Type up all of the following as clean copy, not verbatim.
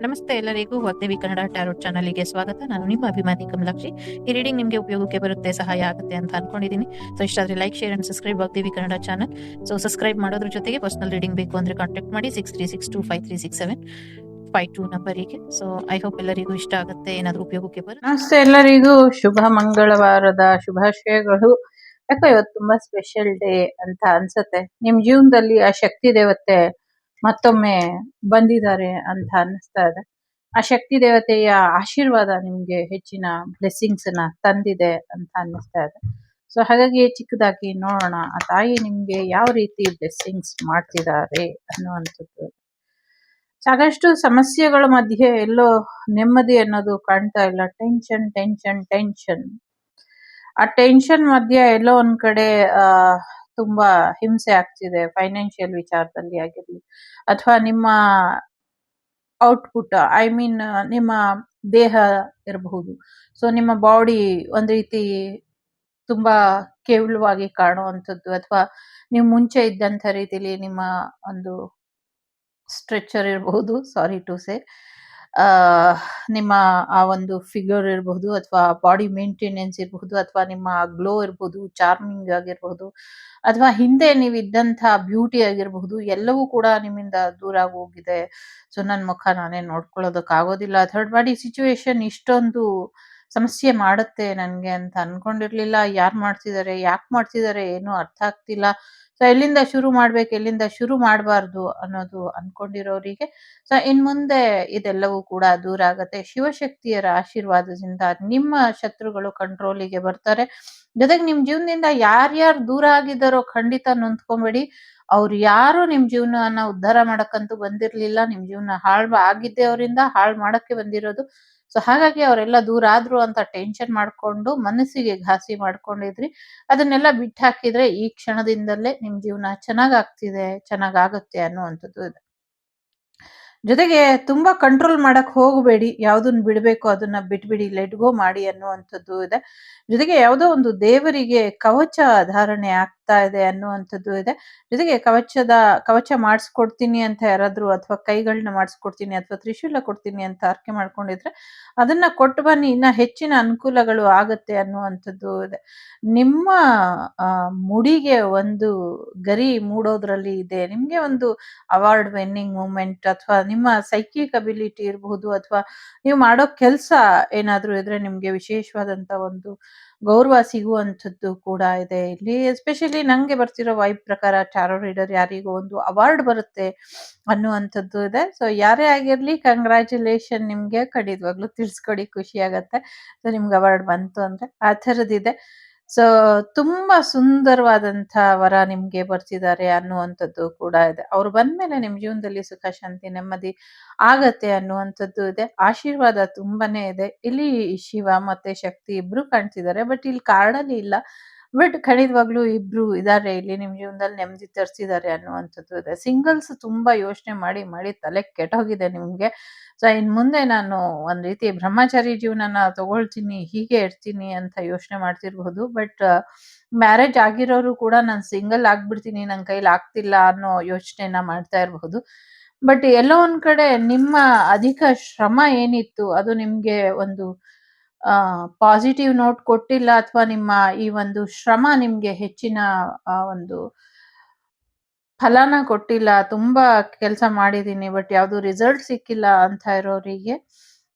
ನಮಸ್ತೆ ಎಲ್ಲರಿಗೂ ವಾಗ್ದೇವಿ ಕನ್ನಡ ಟ್ಯಾರೋಟ್ ಚಾನಲ್ಗೆ ಸ್ವಾಗತ. ನಾನು ನಿಮ್ಮ ಅಭಿಮಾನಿ ಕಮಲಾಕ್ಷಿ. ಈ ರೀಡಿಂಗ್ ನಿಮಗೆ ಉಪಯೋಗಕ್ಕೆ ಬರುತ್ತೆ, ಸಹಾಯ ಆಗುತ್ತೆ ಅಂತ ಅನ್ಕೊಂಡಿದ್ದೀನಿ. ಸೊ ಇಷ್ಟ ಆದರೆ like, share and subscribe Vagdevi Kannada channel. So subscribe ಮಾಡೋದ್ರ ಜೊತೆಗೆ ಪರ್ಸನಲ್ ರೀಡಿಂಗ್ ಬೇಕು ಅಂದ್ರೆ ಕಾಂಟ್ಯಾಕ್ಟ್ ಮಾಡಿ 6362536752 ನಂಬರಿಗೆ. ಸೊ ಐ ಹೋಪ್ ಎಲ್ಲರಿಗೂ ಇಷ್ಟ ಆಗುತ್ತೆ, ಏನಾದರೂ ಉಪಯೋಗಕ್ಕೆ ಬರುತ್ತೆ. ನಮಸ್ತೆ ಎಲ್ಲರಿಗೂ ಶುಭ ಮಂಗಳವಾರದ ಶುಭಾಶಯಗಳು. ಯಾಕೋ ಇವತ್ತು ತುಂಬಾ ಸ್ಪೆಷಲ್ ಡೇ ಅಂತ ಅನ್ಸತ್ತೆ. ನಿಮ್ ಜೀವನದಲ್ಲಿ ಆ ಶಕ್ತಿ ದೇವತೆ ಮತ್ತೊಮ್ಮೆ ಬಂದಿದ್ದಾರೆ ಅಂತ ಅನಿಸ್ತಾ ಇದೆ. ಆ ಶಕ್ತಿ ದೇವತೆಯ ಆಶೀರ್ವಾದ ನಿಮ್ಗೆ ಹೆಚ್ಚಿನ ಬ್ಲೆಸ್ಸಿಂಗ್ಸ್ ನ ತಂದಿದೆ ಅಂತ ಅನ್ನಿಸ್ತಾ ಇದೆ. ಸೊ ಹಾಗಾಗಿ ಚಿಕ್ಕದಾಗಿ ನೋಡೋಣ ಆ ತಾಯಿ ನಿಮ್ಗೆ ಯಾವ ರೀತಿ ಬ್ಲೆಸ್ಸಿಂಗ್ಸ್ ಮಾಡ್ತಿದ್ದಾರೆ ಅನ್ನುವಂಥದ್ದು. ಸಾಕಷ್ಟು ಸಮಸ್ಯೆಗಳ ಮಧ್ಯೆ ಎಲ್ಲೋ ನೆಮ್ಮದಿ ಅನ್ನೋದು ಕಾಣ್ತಾ ಇಲ್ಲ. Tension tension tension. ಆ ಟೆನ್ಷನ್ ಮಧ್ಯೆ ಎಲ್ಲೋ ಒಂದ್ ಕಡೆ ತುಂಬಾ ಹಿಂಸೆ ಆಗ್ತಿದೆ. ಫೈನಾನ್ಷಿಯಲ್ ವಿಚಾರದಲ್ಲಿ ಆಗಿರ್ಲಿ ಅಥವಾ ನಿಮ್ಮ ಔಟ್ಪುಟ್, ಐ ಮೀನ್ ನಿಮ್ಮ ದೇಹ ಇರಬಹುದು. ಸೊ ನಿಮ್ಮ ಬಾಡಿ ಒಂದ್ ರೀತಿ ತುಂಬಾ ಕೇವಲವಾಗಿ ಕಾಣುವಂಥದ್ದು, ಅಥವಾ ನೀವು ಮುಂಚೆ ಇದ್ದಂಥ ರೀತಿಲಿ ನಿಮ್ಮ ಒಂದು ಸ್ಟ್ರೆಚರ್ ಇರಬಹುದು, ಸಾರಿ ಟು ಸೇ, ನಿಮ್ಮ ಆ ಒಂದು ಫಿಗರ್ ಇರಬಹುದು, ಅಥವಾ ಬಾಡಿ ಮೇಂಟೆನೆನ್ಸ್ ಇರಬಹುದು, ಅಥವಾ ನಿಮ್ಮ ಗ್ಲೋ ಇರಬಹುದು, ಚಾರ್ಮಿಂಗ್ ಆಗಿರಬಹುದು, ಅಥವಾ ಹಿಂದೆ ನೀವು ಇದ್ದಂಥ ಬ್ಯೂಟಿ ಆಗಿರಬಹುದು, ಎಲ್ಲವೂ ಕೂಡ ನಿಮ್ಮಿಂದ ದೂರ ಹೋಗಿದೆ. ಸೊ ನನ್ನ ಮುಖ ನಾನೇ ನೋಡ್ಕೊಳ್ಳೋದಕ್ಕಾಗೋದಿಲ್ಲ, ಥರ್ಡ್ ಬಾಡಿ ಸಿಚುವೇಶನ್ ಇಷ್ಟೊಂದು ಸಮಸ್ಯೆ ಮಾಡುತ್ತೆ ನನಗೆ ಅಂತ ಅನ್ಕೊಂಡಿರ್ಲಿಲ್ಲ. ಯಾರು ಮಾಡ್ತಿದ್ದಾರೆ, ಯಾಕೆ ಮಾಡ್ತಿದ್ದಾರೆ ಏನೂ ಅರ್ಥ ಆಗ್ತಿಲ್ಲ. ಸೊ ಎಲ್ಲಿಂದ ಶುರು ಮಾಡ್ಬೇಕು, ಎಲ್ಲಿಂದ ಶುರು ಮಾಡಬಾರ್ದು ಅನ್ನೋದು ಅನ್ಕೊಂಡಿರೋರಿಗೆ ಸೊ ಇನ್ ಮುಂದೆ ಇದೆಲ್ಲವೂ ಕೂಡ ದೂರ ಆಗತ್ತೆ. ಶಿವಶಕ್ತಿಯರ ಆಶೀರ್ವಾದದಿಂದ ನಿಮ್ಮ ಶತ್ರುಗಳು ಕಂಟ್ರೋಲಿಗೆ ಬರ್ತಾರೆ. ಜೊತೆಗೆ ನಿಮ್ ಜೀವನದಿಂದ ಯಾರ್ಯಾರು ದೂರ ಆಗಿದ್ದಾರೋ ಖಂಡಿತ ನೊಂದ್ಕೊಂಬೇಡಿ. ಅವ್ರು ಯಾರು ನಿಮ್ ಜೀವನವನ್ನ ಉದ್ಧಾರ ಮಾಡಕ್ಕಂತೂ ಬಂದಿರ್ಲಿಲ್ಲ. ನಿಮ್ ಜೀವನ ಹಾಳು ಆಗಿದ್ದೆ ಅವರಿಂದ, ಹಾಳು ಮಾಡಕ್ಕೆ ಬಂದಿರೋದು. ಸೊ ಹಾಗಾಗಿ ಅವರೆಲ್ಲ ದೂರ ಆದ್ರು ಅಂತ ಟೆನ್ಷನ್ ಮಾಡ್ಕೊಂಡು ಮನಸ್ಸಿಗೆ ಘಾಸಿ ಮಾಡ್ಕೊಂಡಿದ್ರಿ. ಅದನ್ನೆಲ್ಲ ಬಿಟ್ಟು ಹಾಕಿದ್ರೆ ಈ ಕ್ಷಣದಿಂದಲೇ ನಿಮ್ ಜೀವನ ಚೆನ್ನಾಗಾಗ್ತಿದೆ, ಚೆನ್ನಾಗಾಗುತ್ತೆ ಅನ್ನುವಂಥದ್ದು ಇದೆ. ಜೊತೆಗೆ ತುಂಬಾ ಕಂಟ್ರೋಲ್ ಮಾಡಕ್ ಹೋಗಬೇಡಿ. ಯಾವ್ದನ್ನ ಬಿಡ್ಬೇಕು ಅದನ್ನ ಬಿಟ್ಬಿಡಿ, ಲೆಟ್ ಗೋ ಮಾಡಿ ಅನ್ನುವಂಥದ್ದು ಇದೆ. ಜೊತೆಗೆ ಯಾವುದೋ ಒಂದು ದೇವರಿಗೆ ಕವಚ ಧಾರಣೆ ಆಗ್ತಾ ಇದೆ ಅನ್ನುವಂಥದ್ದು ಇದೆ. ಜೊತೆಗೆ ಕವಚ ಮಾಡಿಸ್ಕೊಡ್ತೀನಿ ಅಂತ ಯಾರಾದ್ರೂ, ಅಥವಾ ಕೈಗಳನ್ನ ಮಾಡಿಸ್ಕೊಡ್ತೀನಿ ಅಥವಾ ತ್ರಿಶೂಲ ಕೊಡ್ತೀನಿ ಅಂತ ಅರ್ಕೆ ಮಾಡ್ಕೊಂಡಿದ್ರೆ ಅದನ್ನ ಕೊಟ್ಟು ಬನ್ನಿ, ಇನ್ನ ಹೆಚ್ಚಿನ ಅನುಕೂಲಗಳು ಆಗತ್ತೆ ಅನ್ನುವಂಥದ್ದು ಇದೆ. ನಿಮ್ಮ ಮುಡಿಗೆ ಒಂದು ಗರಿ ಮೂಡೋದ್ರಲ್ಲಿ ಇದೆ. ನಿಮ್ಗೆ ಒಂದು ಅವಾರ್ಡ್ ವಿನ್ನಿಂಗ್ ಮೂಮೆಂಟ್, ಅಥವಾ ನಿಮ್ಮ ಸೈಕಿಕ್ ಅಬಿಲಿಟಿ ಇರಬಹುದು, ಅಥವಾ ನೀವು ಮಾಡೋ ಕೆಲಸ ಏನಾದ್ರೂ ಇದ್ರೆ ನಿಮ್ಗೆ ವಿಶೇಷವಾದಂತ ಒಂದು ಗೌರವ ಸಿಗುವಂಥದ್ದು ಕೂಡ ಇದೆ ಇಲ್ಲಿ. ಎಸ್ಪೆಷಲಿ ನಂಗೆ ಬರ್ತಿರೋ ವೈಬ್ ಪ್ರಕಾರ ಟಾರೋ ರೀಡರ್ ಯಾರಿಗೂ ಒಂದು ಅವಾರ್ಡ್ ಬರುತ್ತೆ ಅನ್ನುವಂಥದ್ದು ಇದೆ. ಸೊ ಯಾರೇ ಆಗಿರ್ಲಿ ಕಂಗ್ರ್ಯಾಚುಲೇಷನ್ ನಿಮ್ಗೆ, ಖಂಡಿತವಾಗ್ಲೂ ತಿಳಿಸ್ಕೊಡಿ, ಖುಷಿ ಆಗತ್ತೆ. ಸೊ ನಿಮ್ಗೆ ಅವಾರ್ಡ್ ಬಂತು ಅಂದ್ರೆ ಆ ಥರದಿದೆ. ಸೊ ತುಂಬಾ ಸುಂದರವಾದಂಥ ವರ ನಿಮ್ಗೆ ಬರ್ತಿದ್ದಾರೆ ಅನ್ನುವಂಥದ್ದು ಕೂಡ ಇದೆ. ಅವ್ರು ಬಂದ್ಮೇಲೆ ನಿಮ್ ಜೀವನದಲ್ಲಿ ಸುಖ, ಶಾಂತಿ, ನೆಮ್ಮದಿ ಆಗತ್ತೆ ಅನ್ನುವಂಥದ್ದು ಇದೆ. ಆಶೀರ್ವಾದ ತುಂಬಾನೇ ಇದೆ. ಇಲ್ಲಿ ಶಿವ ಮತ್ತೆ ಶಕ್ತಿ ಇಬ್ರು ಕಾಣ್ತಿದ್ದಾರೆ, ಬಟ್ ಇಲ್ಲಿ ಕಾರ್ಡಲ್ಲಿ ಇಲ್ಲ. ಬಟ್ ಖಂಡಿತವಾಗ್ಲೂ ಇಬ್ರು ಇದಾರೆ ಇಲ್ಲಿ, ನಿಮ್ ಜೀವನದಲ್ಲಿ ನೆಮ್ಮದಿ ತರಿಸಿದ್ದಾರೆ ಅನ್ನುವಂಥದ್ದು ಇದೆ. ಸಿಂಗಲ್ಸ್ ತುಂಬಾ ಯೋಚನೆ ಮಾಡಿ ಮಾಡಿ ತಲೆ ಕೆಟ್ಟೋಗಿದೆ ನಿಮ್ಗೆ. ಸೊ ಇನ್ ಮುಂದೆ ನಾನು ಒಂದ್ ರೀತಿ ಬ್ರಹ್ಮಚಾರಿ ಜೀವನನ ತಗೊಳ್ತೀನಿ, ಹೀಗೆ ಇರ್ತೀನಿ ಅಂತ ಯೋಚನೆ ಮಾಡ್ತಿರ್ಬಹುದು. ಬಟ್ ಮ್ಯಾರೇಜ್ ಆಗಿರೋರು ಕೂಡ ನಾನು ಸಿಂಗಲ್ ಆಗ್ಬಿಡ್ತೀನಿ, ನನ್ ಕೈಲಿ ಆಗ್ತಿಲ್ಲ ಅನ್ನೋ ಯೋಚನೆನ ಮಾಡ್ತಾ ಇರಬಹುದು. ಬಟ್ ಎಲ್ಲೋ ಒಂದ್ ಕಡೆ ನಿಮ್ಮ ಅಧಿಕ ಶ್ರಮ ಏನಿತ್ತು ಅದು ನಿಮ್ಗೆ ಒಂದು ಪಾಸಿಟಿವ್ ನೋಟ್ ಕೊಟ್ಟಿಲ್ಲ, ಅಥವಾ ನಿಮ್ಮ ಈ ಒಂದು ಶ್ರಮ ನಿಮ್ಗೆ ಹೆಚ್ಚಿನ ಒಂದು ಫಲನ ಕೊಟ್ಟಿಲ್ಲ. ತುಂಬಾ ಕೆಲಸ ಮಾಡಿದೀನಿ ಬಟ್ ಯಾವ್ದು ರಿಸಲ್ಟ್ ಸಿಕ್ಕಿಲ್ಲ ಅಂತ ಇರೋರಿಗೆ,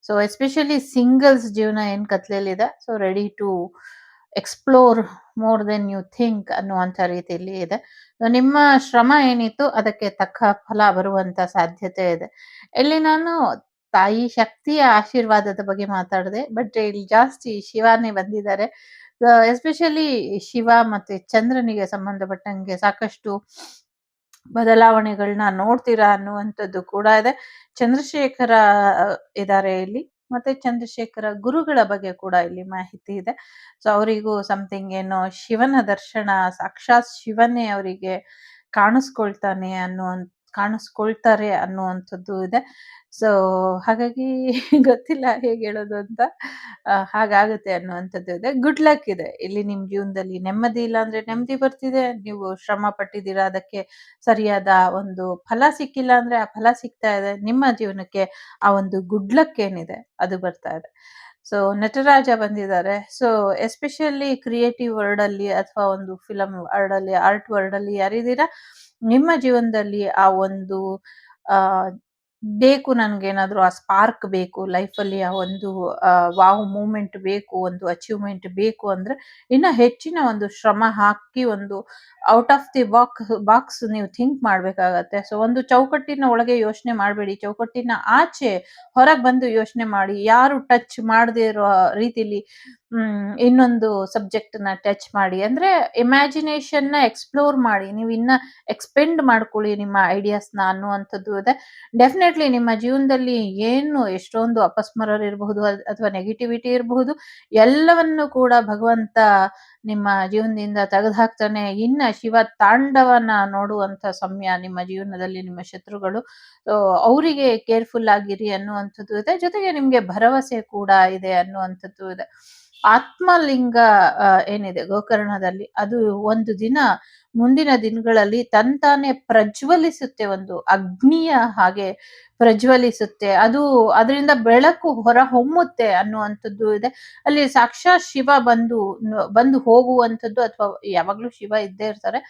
ಸೊ ಎಸ್ಪೆಷಲಿ ಸಿಂಗಲ್ಸ್ ಜೀವನ ಏನ್ ಕತ್ಲೆಯಲ್ಲಿದೆ, so ready to explore more than you think ಅನ್ನುವಂಥ ರೀತಿಯಲ್ಲಿ ಇದೆ. ನಿಮ್ಮ ಶ್ರಮ ಏನಿತ್ತು ಅದಕ್ಕೆ ತಕ್ಕ ಫಲ ಬರುವಂತ ಸಾಧ್ಯತೆ ಇದೆ. ಇಲ್ಲಿ ನಾನು ತಾಯಿ ಶಕ್ತಿಯ ಆಶೀರ್ವಾದದ ಬಗ್ಗೆ ಮಾತಾಡಿದೆ, ಬಟ್ ಇಲ್ಲಿ ಜಾಸ್ತಿ ಶಿವನೇ ಬಂದಿದ್ದಾರೆ. ಎಸ್ಪೆಷಲಿ ಶಿವ ಮತ್ತೆ ಚಂದ್ರನಿಗೆ ಸಂಬಂಧಪಟ್ಟಂಗೆ ಸಾಕಷ್ಟು ಬದಲಾವಣೆಗಳನ್ನ ನೋಡ್ತೀರಾ ಅನ್ನುವಂಥದ್ದು ಕೂಡ ಇದೆ. ಚಂದ್ರಶೇಖರ ಇದ್ದಾರೆ ಇಲ್ಲಿ, ಮತ್ತೆ ಚಂದ್ರಶೇಖರ ಗುರುಗಳ ಬಗ್ಗೆ ಕೂಡ ಇಲ್ಲಿ ಮಾಹಿತಿ ಇದೆ. ಸೊ ಅವರಿಗೂ ಸಮಥಿಂಗ್ ಏನೋ ಶಿವನ ದರ್ಶನ, ಸಾಕ್ಷಾತ್ ಶಿವನೇ ಅವರಿಗೆ ಕಾಣಿಸ್ಕೊಳ್ತಾನೆ ಅನ್ನುವಂಥ ಕಾಣಿಸ್ಕೊಳ್ತಾರೆ ಅನ್ನುವಂಥದ್ದು ಇದೆ. ಸೊ ಹಾಗಾಗಿ ಗೊತ್ತಿಲ್ಲ ಹೇಗೆ ಹೇಳೋದು ಅಂತ. ಹಾಗಾಗುತ್ತೆ ಅನ್ನುವಂಥದ್ದು ಇದೆ. ಗುಡ್ ಲಕ್ ಇದೆ. ಇಲ್ಲಿ ನಿಮ್ ಜೀವನದಲ್ಲಿ ನೆಮ್ಮದಿ ಇಲ್ಲ ಅಂದ್ರೆ ನೆಮ್ಮದಿ ಬರ್ತಿದೆ. ನೀವು ಶ್ರಮ ಪಟ್ಟಿದ್ದೀರಾ, ಅದಕ್ಕೆ ಸರಿಯಾದ ಒಂದು ಫಲ ಸಿಕ್ಕಿಲ್ಲ ಅಂದ್ರೆ ಆ ಫಲ ಸಿಗ್ತಾ ಇದೆ. ನಿಮ್ಮ ಜೀವನಕ್ಕೆ ಆ ಒಂದು ಗುಡ್ ಲಕ್ ಏನಿದೆ ಅದು ಬರ್ತಾ ಇದೆ. ಸೊ ನಟರಾಜ ಬಂದಿದ್ದಾರೆ. ಸೊ ಎಸ್ಪೆಷಲಿ ಕ್ರಿಯೇಟಿವ್ ವರ್ಲ್ಡ್ ಅಲ್ಲಿ ಅಥವಾ ಒಂದು ಫಿಲಂ ವರ್ಲ್ಡ್ ಅಲ್ಲಿ, ಆರ್ಟ್ ವರ್ಲ್ಡ್ ಅಲ್ಲಿ ಯಾರಿದ್ದೀರಾ, ನಿಮ್ಮ ಜೀವನದಲ್ಲಿ ಆ ಒಂದು ಆ ಬೇಕು, ನನ್ಗೇನಾದ್ರೂ ಆ ಸ್ಪಾರ್ಕ್ ಬೇಕು ಲೈಫಲ್ಲಿ, ಆ ಒಂದು ವಾವ್ ಮೂಮೆಂಟ್ ಬೇಕು, ಒಂದು ಅಚೀವ್ಮೆಂಟ್ ಬೇಕು ಅಂದ್ರೆ ಇನ್ನ ಹೆಚ್ಚಿನ ಒಂದು ಶ್ರಮ ಹಾಕಿ ಒಂದು ಔಟ್ ಆಫ್ ದಿ ಬಾಕ್ಸ್ ನೀವು ಥಿಂಕ್ ಮಾಡ್ಬೇಕಾಗತ್ತೆ. ಸೊ ಒಂದು ಚೌಕಟ್ಟಿನ ಒಳಗೆ ಯೋಚನೆ ಮಾಡಬೇಡಿ, ಚೌಕಟ್ಟಿನ ಆಚೆ ಹೊರಗೆ ಬಂದು ಯೋಚನೆ ಮಾಡಿ. ಯಾರು ಟಚ್ ಮಾಡದೇ ಇರೋ ರೀತಿಲಿ ಇನ್ನೊಂದು ಸಬ್ಜೆಕ್ಟ್ ನ ಟಚ್ ಮಾಡಿ, ಅಂದ್ರೆ ಇಮ್ಯಾಜಿನೇಷನ್ ನ ಎಕ್ಸ್ಪ್ಲೋರ್ ಮಾಡಿ, ನೀವು ಇನ್ನ ಎಕ್ಸ್ಪೆಂಡ್ ಮಾಡ್ಕೊಳ್ಳಿ ನಿಮ್ಮ ಐಡಿಯಾಸ್ ನ ಅನ್ನುವಂಥದ್ದು ಇದೆ. ಡೆಫಿನೆಟ್ಲಿ ನಿಮ್ಮ ಜೀವನದಲ್ಲಿ ಏನು ಎಷ್ಟೊಂದು ಅಪಸ್ಮರರು ಇರಬಹುದು ಅಥವಾ ನೆಗೆಟಿವಿಟಿ ಇರಬಹುದು, ಎಲ್ಲವನ್ನು ಕೂಡ ಭಗವಂತ ನಿಮ್ಮ ಜೀವನದಿಂದ ತೆಗೆದುಹಾಕ್ತಾನೆ. ಇನ್ನ ಶಿವ ತಾಂಡವನ ನೋಡುವಂತ ಸಮಯ ನಿಮ್ಮ ಜೀವನದಲ್ಲಿ. ನಿಮ್ಮ ಶತ್ರುಗಳು, ಅವರಿಗೆ ಕೇರ್ಫುಲ್ ಆಗಿರಿ ಅನ್ನುವಂಥದ್ದು ಇದೆ. ಜೊತೆಗೆ ನಿಮ್ಗೆ ಭರವಸೆ ಕೂಡ ಇದೆ ಅನ್ನುವಂಥದ್ದು ಇದೆ. ಆತ್ಮಲಿಂಗ ಏನಿದೆ ಗೋಕರ್ಣದಲ್ಲಿ, ಅದು ಒಂದು ದಿನ ಮುಂದಿನ ದಿನಗಳಲ್ಲಿ ತಂತಾನೆ ಪ್ರಜ್ವಲಿಸುತ್ತೆ, ಒಂದು ಅಗ್ನಿಯ ಹಾಗೆ ಪ್ರಜ್ವಲಿಸುತ್ತೆ. ಅದು ಅದರಿಂದ ಬೆಳಕು ಹೊರ ಹೊಮ್ಮುತ್ತೆ ಅನ್ನುವಂಥದ್ದು ಇದೆ. ಅಲ್ಲಿ ಸಾಕ್ಷಾತ್ ಶಿವ ಬಂದು ಹೋಗುವಂಥದ್ದು, ಅಥವಾ ಯಾವಾಗ್ಲೂ ಶಿವ ಇದ್ದೇ ಇರ್ತಾರೆ,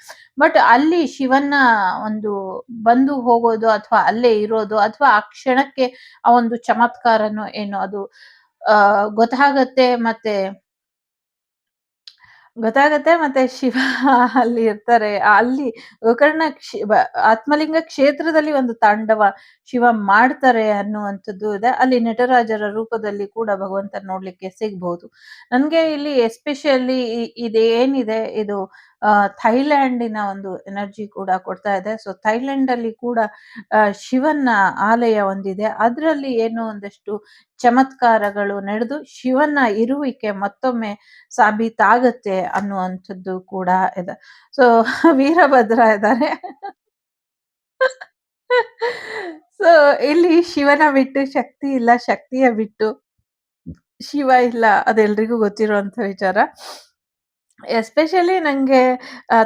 ಬಟ್ ಅಲ್ಲಿ ಶಿವನ ಒಂದು ಬಂದು ಹೋಗೋದು ಅಥವಾ ಅಲ್ಲೇ ಇರೋದು ಅಥವಾ ಆ ಕ್ಷಣಕ್ಕೆ ಆ ಒಂದು ಚಮತ್ಕಾರನು ಏನು ಅದು ಗೊತ್ತಾಗತ್ತೆ. ಮತ್ತೆ ಶಿವ ಅಲ್ಲಿ ಇರ್ತಾರೆ. ಅಲ್ಲಿ ಗೋಕರ್ಣ ಆತ್ಮಲಿಂಗ ಕ್ಷೇತ್ರದಲ್ಲಿ ಒಂದು ತಾಂಡವ ಶಿವ ಮಾಡ್ತಾರೆ ಅನ್ನುವಂಥದ್ದು ಇದೆ. ಅಲ್ಲಿ ನಟರಾಜರ ರೂಪದಲ್ಲಿ ಕೂಡ ಭಗವಂತನ ನೋಡ್ಲಿಕ್ಕೆ ಸಿಗ್ಬಹುದು. ನನ್ಗೆ ಇಲ್ಲಿ ಎಸ್ಪೆಷಲಿ ಇದೇನಿದೆ ಇದು ಥೈಲ್ಯಾಂಡಿನ ಒಂದು ಎನರ್ಜಿ ಕೂಡ ಕೊಡ್ತಾ ಇದೆ. ಸೊ ಥೈಲ್ಯಾಂಡ್ ಅಲ್ಲಿ ಕೂಡ ಶಿವನ ಆಲಯ ಒಂದಿದೆ. ಅದರಲ್ಲಿ ಏನೋ ಒಂದಷ್ಟು ಚಮತ್ಕಾರಗಳು ನಡೆದು ಶಿವನ ಇರುವಿಕೆ ಮತ್ತೊಮ್ಮೆ ಸಾಬೀತಾಗತ್ತೆ ಅನ್ನುವಂಥದ್ದು ಕೂಡ ಇದೆ. ಸೊ ವೀರಭದ್ರ ಇದ್ದಾರೆ. ಸೊ ಇಲ್ಲಿ ಶಿವನ ಬಿಟ್ಟು ಶಕ್ತಿ ಇಲ್ಲ, ಶಕ್ತಿಯ ಬಿಟ್ಟು ಶಿವ ಇಲ್ಲ, ಅದೆಲ್ರಿಗೂ ಗೊತ್ತಿರುವಂತ ವಿಚಾರ. ಎಸ್ಪೆಷಲಿ ನಂಗೆ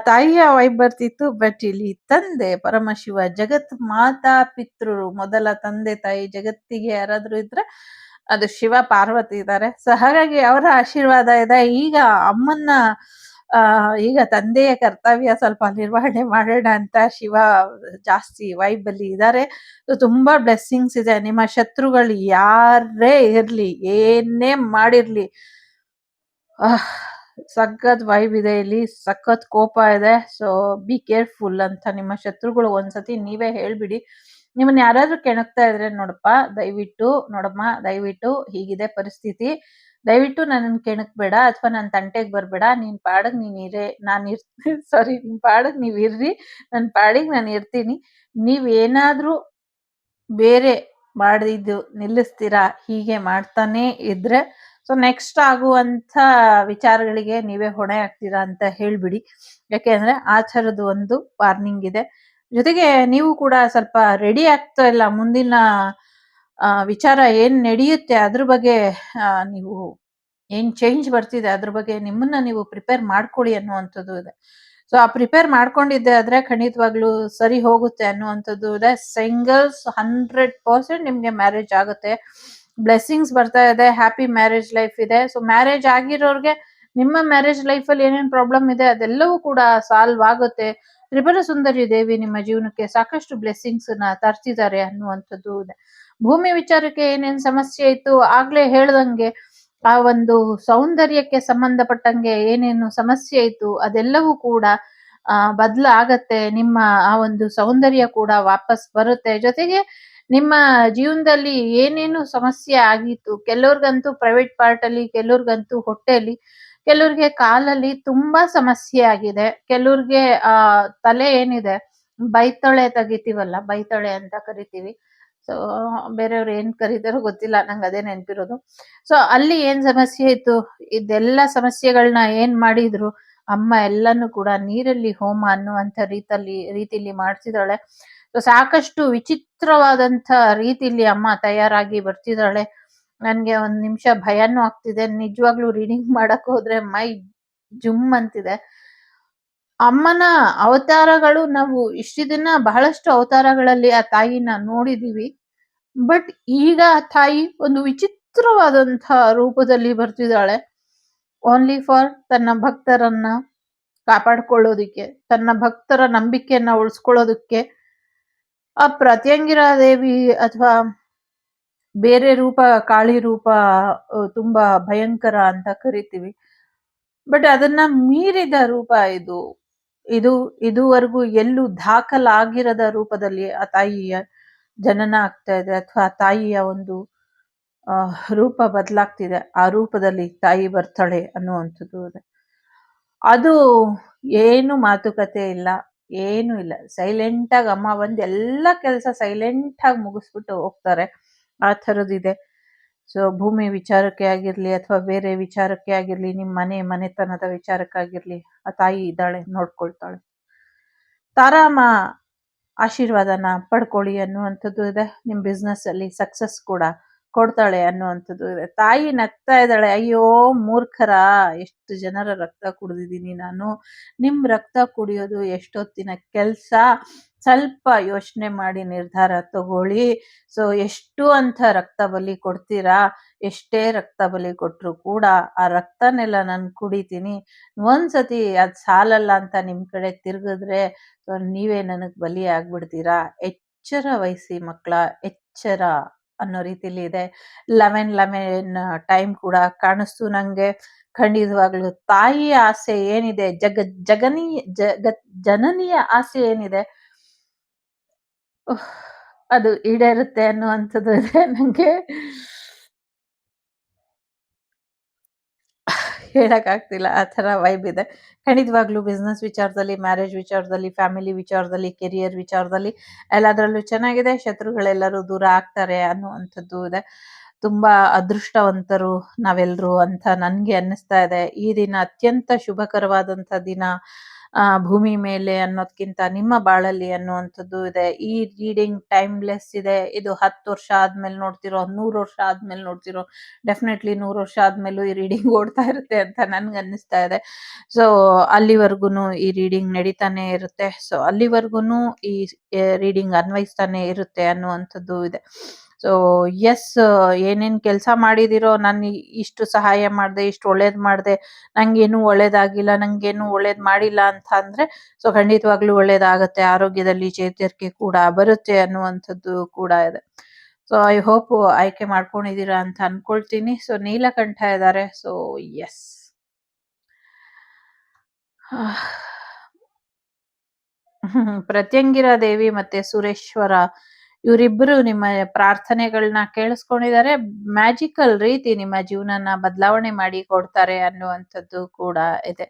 ತಾಯಿಯ ವೈಬ್ ಬರ್ತಿತ್ತು, ಬಟ್ ಇಲ್ಲಿ ತಂದೆ ಪರಮಶಿವ, ಜಗತ್ ಮಾತಾ ಪಿತೃ, ಮೊದಲ ತಂದೆ ತಾಯಿ ಜಗತ್ತಿಗೆ ಯಾರಾದ್ರೂ ಇದ್ರೆ ಅದು ಶಿವ ಪಾರ್ವತಿ ಇದ್ದಾರೆ. ಸೊ ಹಾಗಾಗಿ ಅವರ ಆಶೀರ್ವಾದ ಇದೆ. ಈಗ ಅಮ್ಮನ್ನ ಈಗ ತಂದೆಯ ಕರ್ತವ್ಯ ಸ್ವಲ್ಪ ನಿರ್ವಹಣೆ ಮಾಡೋಣ ಅಂತ ಶಿವ ಜಾಸ್ತಿ ವೈಬ್ ಅಲ್ಲಿ ಇದ್ದಾರೆ. ತುಂಬಾ ಬ್ಲೆಸ್ಸಿಂಗ್ಸ್ ಇದೆ. ನಿಮ್ಮ ಶತ್ರುಗಳು ಯಾರೇ ಇರ್ಲಿ, ಏನೇ ಮಾಡಿರ್ಲಿ, ಸಖತ್ ವೈಬ್ ಇದೆ ಇಲ್ಲಿ, ಸಖತ್ ಕೋಪ ಇದೆ. ಸೊ ಬಿ ಕೇರ್ಫುಲ್ ಅಂತ ನಿಮ್ಮ ಶತ್ರುಗಳು ಒಂದ್ಸತಿ ನೀವೇ ಹೇಳ್ಬಿಡಿ. ನಿಮ್ಮನ್ನ ಯಾರಾದ್ರೂ ಕೆಣಕ್ತಾ ಇದ್ರೆ, ನೋಡಮ್ಮ ದಯವಿಟ್ಟು ಹೀಗಿದೆ ಪರಿಸ್ಥಿತಿ, ದಯವಿಟ್ಟು ನನ್ನನ್ನು ಕೆಣಕ್ಬೇಡ ಅಥವಾ ನನ್ನ ತಂಟೆಗೆ ಬರ್ಬೇಡ, ನಿನ್ ಪಾಡಿಗೆ ನೀನ್ ಇರೇ, ಸಾರಿ, ನಿನ್ ಪಾಡಿಗೆ ನೀವ್ ಇರ್ರಿ, ನನ್ನ ಪಾಡಿಗೆ ನಾನು ಇರ್ತೀನಿ. ನೀವೇನಾದ್ರೂ ಬೇರೆ ಮಾಡಿದ್ದು ನಿಲ್ಲಿಸ್ತೀರಾ, ಹೀಗೆ ಮಾಡ್ತಾನೆ ಇದ್ರೆ ಸೊ ನೆಕ್ಸ್ಟ್ ಆಗುವಂತ ವಿಚಾರಗಳಿಗೆ ನೀವೇ ಹೊಣೆ ಆಗ್ತೀರಾ ಅಂತ ಹೇಳ್ಬಿಡಿ. ಯಾಕೆಂದ್ರೆ ಆ ಥರದ ಒಂದು ವಾರ್ನಿಂಗ್ ಇದೆ. ಜೊತೆಗೆ ನೀವು ಕೂಡ ಸ್ವಲ್ಪ ರೆಡಿ ಆಗ್ತಾ ಇಲ್ಲ, ಮುಂದಿನ ವಿಚಾರ ಏನ್ ನಡೆಯುತ್ತೆ ಅದ್ರ ಬಗ್ಗೆ, ನೀವು ಏನ್ ಚೇಂಜ್ ಬರ್ತಿದೆ ಅದ್ರ ಬಗ್ಗೆ ನಿಮ್ಮನ್ನ ನೀವು ಪ್ರಿಪೇರ್ ಮಾಡ್ಕೊಳ್ಳಿ ಅನ್ನುವಂಥದ್ದು ಇದೆ. ಸೊ ಆ ಪ್ರಿಪೇರ್ ಮಾಡ್ಕೊಂಡಿದ್ದೆ ಆದ್ರೆ ಖಂಡಿತವಾಗ್ಲೂ ಸರಿ ಹೋಗುತ್ತೆ ಅನ್ನುವಂಥದ್ದು ಇದೆ. ಸಿಂಗಲ್ಸ್ 100% ನಿಮ್ಗೆ ಮ್ಯಾರೇಜ್ ಆಗುತ್ತೆ. ಬ್ಲೆಸ್ಸಿಂಗ್ಸ್ ಬರ್ತಾ ಇದೆ, ಹ್ಯಾಪಿ ಮ್ಯಾರೇಜ್ ಲೈಫ್ ಇದೆ. ಸೊ ಮ್ಯಾರೇಜ್ ಆಗಿರೋರ್ಗೆ ನಿಮ್ಮ ಮ್ಯಾರೇಜ್ ಲೈಫ್ ಅಲ್ಲಿ ಏನೇನ್ ಪ್ರಾಬ್ಲಮ್ ಇದೆ ಅದೆಲ್ಲವೂ ಕೂಡ ಸಾಲ್ವ್ ಆಗುತ್ತೆ. ತ್ರಿಪುರ ಸುಂದರಿ ದೇವಿ ನಿಮ್ಮ ಜೀವನಕ್ಕೆ ಸಾಕಷ್ಟು ಬ್ಲೆಸ್ಸಿಂಗ್ಸ್ ನ ತರ್ತಿದ್ದಾರೆ ಅನ್ನುವಂಥದ್ದು ಇದೆ. ಭೂಮಿ ವಿಚಾರಕ್ಕೆ ಏನೇನ್ ಸಮಸ್ಯೆ ಇತ್ತು ಆಗ್ಲೇ ಹೇಳ್ದಂಗೆ, ಆ ಒಂದು ಸೌಂದರ್ಯಕ್ಕೆ ಸಂಬಂಧಪಟ್ಟಂಗೆ ಏನೇನು ಸಮಸ್ಯೆ ಇತ್ತು ಅದೆಲ್ಲವೂ ಕೂಡ ಬದಲಾಗತ್ತೆ. ನಿಮ್ಮ ಆ ಒಂದು ಸೌಂದರ್ಯ ಕೂಡ ವಾಪಸ್ ಬರುತ್ತೆ. ಜೊತೆಗೆ ನಿಮ್ಮ ಜೀವನದಲ್ಲಿ ಏನೇನು ಸಮಸ್ಯೆ ಆಗಿತ್ತು, ಕೆಲವ್ರಿಗಂತೂ ಪ್ರೈವೇಟ್ ಪಾರ್ಟ್ ಅಲ್ಲಿ, ಕೆಲವ್ರಿಗಂತೂ ಹೊಟ್ಟೆಲಿ, ಕೆಲವ್ರಿಗೆ ಕಾಲಲ್ಲಿ ತುಂಬಾ ಸಮಸ್ಯೆ ಆಗಿದೆ, ಕೆಲವ್ರಿಗೆ ತಲೆ ಏನಿದೆ ಬೈತೊಳೆ ತೆಗಿತೀವಲ್ಲ, ಬೈತೊಳೆ ಅಂತ ಕರಿತೀವಿ. ಸೊ ಬೇರೆಯವ್ರು ಏನ್ ಕರೀತಾರೋ ಗೊತ್ತಿಲ್ಲ, ನಂಗೆ ಅದೇ ನೆನಪಿರೋದು. ಸೊ ಅಲ್ಲಿ ಏನ್ ಸಮಸ್ಯೆ ಇತ್ತು, ಇದೆಲ್ಲ ಸಮಸ್ಯೆಗಳನ್ನ ಏನ್ ಮಾಡಿದ್ರು ಅಮ್ಮ ಎಲ್ಲಾನು ಕೂಡ ನೀರಲ್ಲಿ ಹೋಮ ಅನ್ನುವಂತ ರೀತಿಲಿ ಮಾಡ್ತಿದ್ದಾಳೆ. ಸೊ ಸಾಕಷ್ಟು ವಿಚಿತ್ರವಾದಂಥ ರೀತಿಲಿ ಅಮ್ಮ ತಯಾರಾಗಿ ಬರ್ತಿದ್ದಾಳೆ. ನನ್ಗೆ ಒಂದ್ ನಿಮಿಷ ಭಯನೂ ಆಗ್ತಿದೆ. ನಿಜವಾಗ್ಲೂ ರೀಡಿಂಗ್ ಮಾಡಕ್ ಹೋದ್ರೆ ಮೈ ಜುಮ್ ಅಂತಿದೆ. ಅಮ್ಮನ ಅವತಾರಗಳು ನಾವು ಇಷ್ಟು ದಿನ ಬಹಳಷ್ಟು ಅವತಾರಗಳಲ್ಲಿ ಆ ತಾಯಿನ ನೋಡಿದೀವಿ. ಬಟ್ ಈಗ ಆ ತಾಯಿ ಒಂದು ವಿಚಿತ್ರವಾದಂಥ ರೂಪದಲ್ಲಿ ಬರ್ತಿದ್ದಾಳೆ. ಓನ್ಲಿ ಫಾರ್ ತನ್ನ ಭಕ್ತರನ್ನ ಕಾಪಾಡ್ಕೊಳ್ಳೋದಿಕ್ಕೆ, ತನ್ನ ಭಕ್ತರ ನಂಬಿಕೆಯನ್ನ ಉಳಿಸ್ಕೊಳ್ಳೋದಕ್ಕೆ. ಆ ಪ್ರತ್ಯಂಗಿರಾ ದೇವಿ ಅಥವಾ ಬೇರೆ ರೂಪ ಕಾಳಿ ರೂಪ ತುಂಬಾ ಭಯಂಕರ ಅಂತ ಕರಿತೀವಿ. ಬಟ್ ಅದನ್ನ ಮೀರಿದ ರೂಪ ಇದು. ಇದುವರೆಗೂ ಎಲ್ಲೂ ದಾಖಲಾಗಿರದ ರೂಪದಲ್ಲಿ ಆ ತಾಯಿಯ ಜನನ ಆಗ್ತಾ ಇದೆ, ಅಥವಾ ತಾಯಿಯ ಒಂದು ರೂಪ ಬದಲಾಗ್ತಿದೆ. ಆ ರೂಪದಲ್ಲಿ ತಾಯಿ ಬರ್ತಾಳೆ ಅನ್ನುವಂಥದ್ದು ಇದೆ. ಅದು ಏನು ಮಾತುಕತೆ ಇಲ್ಲ, ಏನು ಇಲ್ಲ. ಸೈಲೆಂಟ್ ಆಗಿ ಅಮ್ಮ ಬಂದು ಎಲ್ಲ ಕೆಲಸ ಸೈಲೆಂಟ್ ಆಗಿ ಮುಗಿಸ್ಬಿಟ್ಟು ಹೋಗ್ತಾರೆ. ಆ ಥರದಿದೆ. ಸೊ ಭೂಮಿ ವಿಚಾರಕ್ಕೆ ಆಗಿರ್ಲಿ ಅಥವಾ ಬೇರೆ ವಿಚಾರಕ್ಕೆ ಆಗಿರ್ಲಿ, ನಿಮ್ಮ ಮನೆತನದ ವಿಚಾರಕ್ಕಾಗಿರ್ಲಿ, ಆ ತಾಯಿ ಇದ್ದಾಳೆ, ನೋಡ್ಕೊಳ್ತಾಳೆ. ತಾರಾಮ ಆಶೀರ್ವಾದನ ಪಡ್ಕೊಳ್ಳಿ ಅನ್ನುವಂಥದ್ದು ಇದೆ. ನಿಮ್ಮ ಬಿಸ್ನೆಸ್ ಅಲ್ಲಿ ಸಕ್ಸಸ್ ಕೂಡ ಕೊಡ್ತಾಳೆ ಅನ್ನುವಂಥದ್ದು ಇದೆ. ತಾಯಿ ನಗ್ತಾ ಇದ್ದಾಳೆ. ಅಯ್ಯೋ ಮೂರ್ಖರ, ಎಷ್ಟು ಜನರ ರಕ್ತ ಕುಡಿದಿದ್ದೀನಿ ನಾನು. ನಿಮ್ ರಕ್ತ ಕುಡಿಯೋದು ಎಷ್ಟೊತ್ತಿನ ಕೆಲ್ಸ, ಸ್ವಲ್ಪ ಯೋಚನೆ ಮಾಡಿ ನಿರ್ಧಾರ ತಗೊಳ್ಳಿ. ಸೊ ಎಷ್ಟು ಅಂತ ರಕ್ತ ಬಲಿ ಕೊಡ್ತೀರಾ? ಎಷ್ಟೇ ರಕ್ತ ಬಲಿ ಕೊಟ್ರು ಕೂಡ ಆ ರಕ್ತನೆಲ್ಲ ನಾನು ಕುಡಿತೀನಿ. ಒಂದ್ಸತಿ ಅದ್ ಸಾಲಲ್ಲ ಅಂತ ನಿಮ್ ಕಡೆ ತಿರ್ಗಿದ್ರೆ ನೀವೇ ನನಗ್ ಬಲಿ ಆಗ್ಬಿಡ್ತೀರಾ. ಎಚ್ಚರ ವಹಿಸಿ ಮಕ್ಕಳ, ಎಚ್ಚರ ಅನ್ನೋ ರೀತಿಲಿ ಇದೆ. 11 ಟೈಮ್ ಕೂಡ ಕಾಣಿಸ್ತು ನಂಗೆ. ಖಂಡಿತವಾಗ್ಲು ತಾಯಿಯ ಆಸೆ ಏನಿದೆ, ಜನನಿಯ ಆಸೆ ಏನಿದೆ ಅದು ಈಡೇರುತ್ತೆ ಅನ್ನುವಂಥದ್ದು ಇದೆ. ನಂಗೆ ಹೇಳಕ್ಕಾಗ್ತಿಲ್ಲ, ಆ ಥರ ವೈಬ್ ಇದೆ. ಖಂಡಿತವಾಗ್ಲೂ ಬಿಸ್ನೆಸ್ ವಿಚಾರದಲ್ಲಿ, ಮ್ಯಾರೇಜ್ ವಿಚಾರದಲ್ಲಿ, ಫ್ಯಾಮಿಲಿ ವಿಚಾರದಲ್ಲಿ, ಕೆರಿಯರ್ ವಿಚಾರದಲ್ಲಿ ಎಲ್ಲದರಲ್ಲೂ ಚೆನ್ನಾಗಿದೆ. ಶತ್ರುಗಳೆಲ್ಲರೂ ದೂರ ಆಗ್ತಾರೆ ಅನ್ನುವಂಥದ್ದು ಇದೆ. ತುಂಬಾ ಅದೃಷ್ಟವಂತರು ನಾವೆಲ್ಲರೂ ಅಂತ ನನ್ಗೆ ಅನ್ನಿಸ್ತಾ ಇದೆ. ಈ ದಿನ ಅತ್ಯಂತ ಶುಭಕರವಾದಂಥ ದಿನ ಭೂಮಿ ಮೇಲೆ ಅನ್ನೋದ್ಕಿಂತ ನಿಮ್ಮ ಬಾಳಲ್ಲಿ ಅನ್ನುವಂಥದ್ದು ಇದೆ. ಈ ರೀಡಿಂಗ್ ಟೈಮ್ಲೆಸ್ ಇದೆ. ಇದು 10 ವರ್ಷ ಆದ್ಮೇಲೆ ನೋಡ್ತಿರೋ, 100 ವರ್ಷ ಆದ್ಮೇಲೆ ನೋಡ್ತಿರೋ, ಡೆಫಿನೆಟ್ಲಿ 100 ವರ್ಷ ಆದ್ಮೇಲೂ ಈ ರೀಡಿಂಗ್ ಓಡ್ತಾ ಇರುತ್ತೆ ಅಂತ ನನ್ಗೆ ಅನ್ನಿಸ್ತಾ ಇದೆ. ಸೊ ಅಲ್ಲಿವರೆಗೂ ಈ ರೀಡಿಂಗ್ ನಡೀತಾನೆ ಇರುತ್ತೆ. ಸೊ ಅಲ್ಲಿವರೆಗೂ ಈ ರೀಡಿಂಗ್ ಅನ್ವಯಿಸ್ತಾನೆ ಇರುತ್ತೆ ಅನ್ನುವಂಥದ್ದು ಇದೆ. ಸೊ ಎಸ್, ಏನೇನ್ ಕೆಲಸ ಮಾಡಿದಿರೋ, ನಾನು ಇಷ್ಟು ಸಹಾಯ ಮಾಡ್ದೆ, ಇಷ್ಟು ಒಳ್ಳೇದ್ ಮಾಡ್ದೆ, ನಂಗೇನು ಒಳ್ಳೇದಾಗಿಲ್ಲ, ನಂಗೇನು ಒಳ್ಳೇದ್ ಮಾಡಿಲ್ಲ ಅಂತ ಅಂದ್ರೆ ಸೊ ಖಂಡಿತವಾಗ್ಲೂ ಒಳ್ಳೇದಾಗತ್ತೆ. ಆರೋಗ್ಯದಲ್ಲಿ ಚೇತರಿಕೆ ಕೂಡ ಬರುತ್ತೆ ಅನ್ನುವಂಥದ್ದು ಕೂಡ ಇದೆ. ಸೊ ಐ ಹೋಪ್ ಆಯ್ಕೆ ಮಾಡ್ಕೊಂಡಿದೀರಾ ಅಂತ ಅನ್ಕೊಳ್ತೀನಿ. ಸೊ ನೀಲಕಂಠ ಇದ್ದಾರೆ. ಸೊ ಎಸ್, ಪ್ರತ್ಯಂಗಿರಾ ದೇವಿ ಮತ್ತೆ ಸುರೇಶ್ವರ ಇವರಿಬ್ಬರು ನಿಮ್ಮ ಪ್ರಾರ್ಥನೆಗಳನ್ನ ಕೇಳಿಸ್ಕೊಂಡಿದ್ದಾರೆ. ಮ್ಯಾಜಿಕಲ್ ರೀತಿ ನಿಮ್ಮ ಜೀವನನ ಬದಲಾವಣೆ ಮಾಡಿ ಕೊಡ್ತಾರೆ ಅನ್ನುವಂಥದ್ದು ಕೂಡ ಇದೆ.